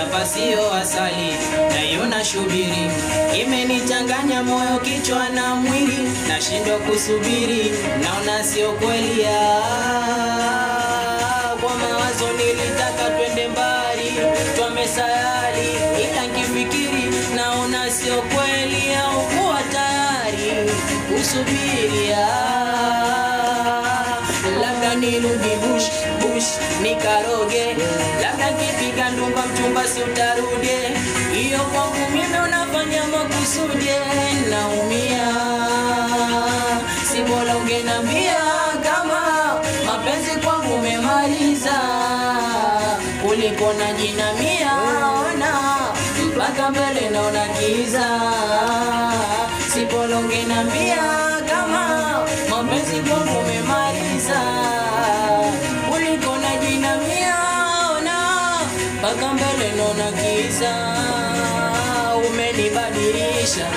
hapa sio asali, naiona shubiri, imenichanganya moyo, kichwa na mwili, nashindwa kusubiri, naona sio kweli. Kwa mawazo nilitaka twende mbali, twamesayari, ila nikifikiri naona sio kweli, au kuwa tayari kusubiri. Labda nirudi bush nikaroge, labda kipiga ndumba mchumba si utarude, hiyo kwangu mimi unafanya makusudi, naumia. Si bora ungenambia kama mapenzi kwangu umemaliza, kuliko najinamia, ona mpaka mbele naona giza. Si bora ungenambia kama mapenzi kwangu umemaliza, kuliko najinamia, ona mpaka mbele naona giza. Umenibadilisha.